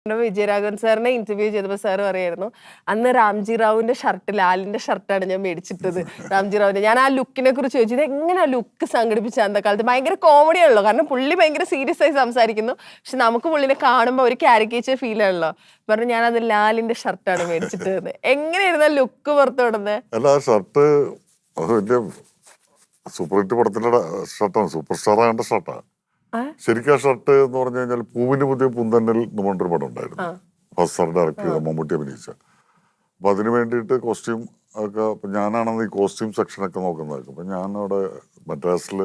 വിജയരാഘവൻ സാറിനെ ഇന്റർവ്യൂ ചെയ്തപ്പോൾ സാർ പറയായിരുന്നു, അന്ന് രാംജി റാവുവിന്റെ ഷർട്ട്, ലാലിന്റെ ഷർട്ടാണ് ഞാൻ മേടിച്ചിട്ടത്. രാംജി റാവുവിന്റെ ഞാൻ ആ ലുക്കിനെ കുറിച്ച് ചോദിച്ചു, ഇത് എങ്ങനെ ലുക്ക് സംഘടിപ്പിച്ച അന്നത്തെ കാലത്ത്? ഭയങ്കര കോമഡി ആണല്ലോ, കാരണം പുള്ളി ഭയങ്കര സീരിയസ് ആയി സംസാരിക്കുന്നു, പക്ഷെ നമുക്ക് പുള്ളിനെ കാണുമ്പോൾ ഒരു കാരിക്കേച്ചർ ഫീൽ ആണല്ലോ. പറഞ്ഞു ഞാനത് ലാലിന്റെ ഷർട്ടാണ് മേടിച്ചിട്ടത്. എങ്ങനെയായിരുന്നു ആ ലുക്ക് പുറത്തു വിടുന്നത്? അല്ല, ആ ഷർട്ട് അത് വലിയ സൂപ്പർ ഹിറ്റ് പടത്തിന്റെ ഷർട്ടാണ്, സൂപ്പർ സ്റ്റാർ ആകേണ്ട ഷർട്ടാണ്. ശരിക്കും ആ ഷർട്ട് എന്ന് പറഞ്ഞു കഴിഞ്ഞാൽ പൂവിന് പുതിയ പുന്തന്നൽ എന്ന് പറഞ്ഞൊരു പടം ഉണ്ടായിരുന്നു, ഫസ്റ്റ് സാർ ഡയറക്ട് ചെയ്ത, മമ്മൂട്ടി അഭിനയിച്ച. അപ്പൊ അതിന് വേണ്ടിയിട്ട് കോസ്റ്റ്യൂം ഒക്കെ ഞാനാണെന്ന് ഈ കോസ്റ്റ്യൂം സെക്ഷനൊക്കെ നോക്കുന്നത്. അപ്പൊ ഞാൻ അവിടെ മദ്രാസിൽ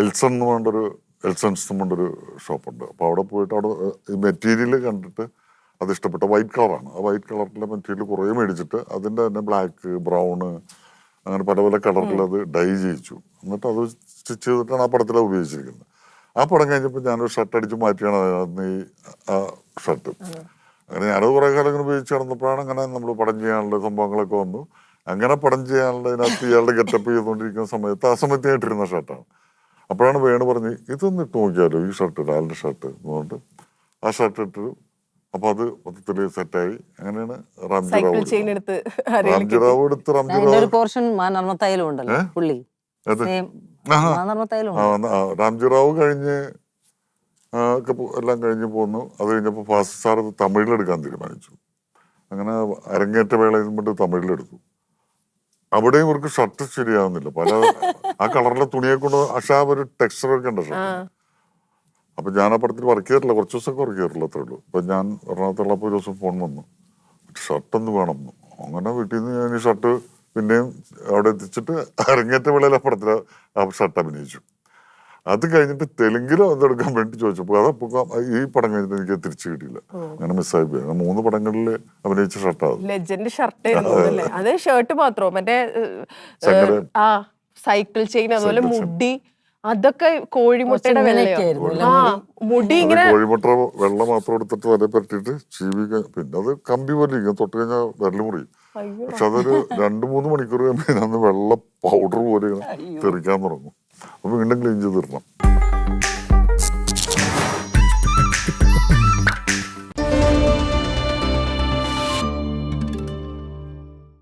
എൽസൺ എന്ന് പറഞ്ഞൊരു എൽസൺസ് എന്ന് പറഞ്ഞൊരു ഷോപ്പുണ്ട്. അപ്പൊ അവിടെ പോയിട്ട് അവിടെ ഈ മെറ്റീരിയൽ കണ്ടിട്ട് അത് ഇഷ്ടപ്പെട്ട വൈറ്റ് കളറാണ്. ആ വൈറ്റ് കളറിലെ മെറ്റീരിയൽ കുറേ മേടിച്ചിട്ട് അതിൻ്റെ തന്നെ ബ്ലാക്ക്, ബ്രൗണ്, അങ്ങനെ പല പല കളറിൽ അത് ഡൈ ചെയ്യിച്ചു. എന്നിട്ട് അത് സ്റ്റിച്ച് ചെയ്തിട്ടാണ് ആ പടത്തിൽ ഉപയോഗിച്ചിരിക്കുന്നത്. ആ പടം കഴിഞ്ഞപ്പോൾ ഞാനൊരു ഷർട്ട് അടിച്ച് മാറ്റിയാണ് അന്ന് ഈ ആ ഷർട്ട്. അങ്ങനെ ഞാനത് കുറേ കാലം ഇങ്ങനെ ഉപയോഗിച്ച് നടന്നപ്പോഴാണ് അങ്ങനെ നമ്മൾ പടം ചെയ്യാനുള്ള സംഭവങ്ങളൊക്കെ വന്നു. അങ്ങനെ പടം ചെയ്യാനുള്ള ഇതിനകത്ത് ഇയാളുടെ ഗെറ്റപ്പ് ചെയ്തുകൊണ്ടിരിക്കുന്ന സമയത്ത് ആ സമയത്ത് ഞാൻ ഇട്ടിരുന്ന ഷർട്ടാണ്. അപ്പോഴാണ് വേണു പറഞ്ഞ് ഇതൊന്ന് ഇട്ട് നോക്കിയാലോ, ഈ ഷർട്ട്, ലാലിൻ്റെ ഷർട്ട് എന്ന് പറഞ്ഞിട്ട് ആ ഷർട്ട് ഇട്ടു. അപ്പൊ അത് മൊത്തത്തില് സെറ്റായി. അങ്ങനെയാണ് രാംജി റാവു എടുത്ത് രാംജി റാവു കഴിഞ്ഞ് എല്ലാം കഴിഞ്ഞ് പോന്നു. അത് കഴിഞ്ഞപ്പോ ഫാസ്റ്റ് സാർ തമിഴിലെടുക്കാൻ തീരുമാനിച്ചു. അങ്ങനെ അരങ്ങേറ്റ വേളയിൽ കൊണ്ട് തമിഴിലെടുത്തു. അവിടെയും ഇവർക്ക് ഷർട്ട് ശരിയാവുന്നില്ല, പല ആ കളറിലെ തുണിയെ കൊണ്ട് പക്ഷെ ആ ഒരു ടെക്സ്ചറൊക്കെ ഉണ്ട് ഷർട്ട്. അപ്പൊ ഞാൻ ആ പടത്തിൽ വർക്ക് ചെയ്തിട്ടില്ല, കുറച്ച് ദിവസമൊക്കെ വർക്ക് ചെയ്തിട്ടില്ല, അത്രേ ഉള്ളൂ. അപ്പൊ ഞാൻ എറണാകുളത്തുള്ളപ്പോൾ ഒരു ദിവസം ഫോൺ വന്നു, ഷർട്ടൊന്ന് വേണം. അങ്ങനെ വീട്ടിൽ നിന്ന് ഞാൻ ഈ ഷർട്ട് പിന്നെയും അവിടെ എത്തിച്ചിട്ട് അരങ്ങേറ്റ വേളയിൽ ആ പടത്തിൽ ആ ഷർട്ട് അഭിനയിച്ചു. അത് കഴിഞ്ഞിട്ട് തെലുങ്കിലും അതെടുക്കാൻ വേണ്ടി ചോദിച്ചപ്പോൾ അതപ്പോ ഈ പടം കഴിഞ്ഞിട്ട് എനിക്ക് തിരിച്ചു കിട്ടിയില്ല, അങ്ങനെ മിസ്സായി പോയി. 3 പടങ്ങളിൽ അഭിനയിച്ച ഷർട്ടാണ്. Legend shirt. അത് ഷർട്ട് മാത്രമോ, മറ്റേ സൈക്കിൾ ചെയിൻ, അതുപോലെ മുടി, അതൊക്കെ കോഴിമുട്ടയുടെ മുടി ഇങ്ങനെ കോഴിമുട്ട വെള്ള മാത്രം എടുത്തിട്ട് വരെ പറ്റിയിട്ട് ചീവി, പിന്നെ അത് കമ്പി പോലെ ഇരിക്കും, തൊട്ട് കഴിഞ്ഞാൽ വിരല് മുറിയും. പക്ഷെ അതൊരു 2-3 മണിക്കൂർ കഴിയുമ്പോൾ വെള്ള പൗഡർ പോലെ തെറിക്കാൻ തുടങ്ങും. അപ്പൊ വീണ്ടും ക്ലീൻ ചെയ്തിടണം.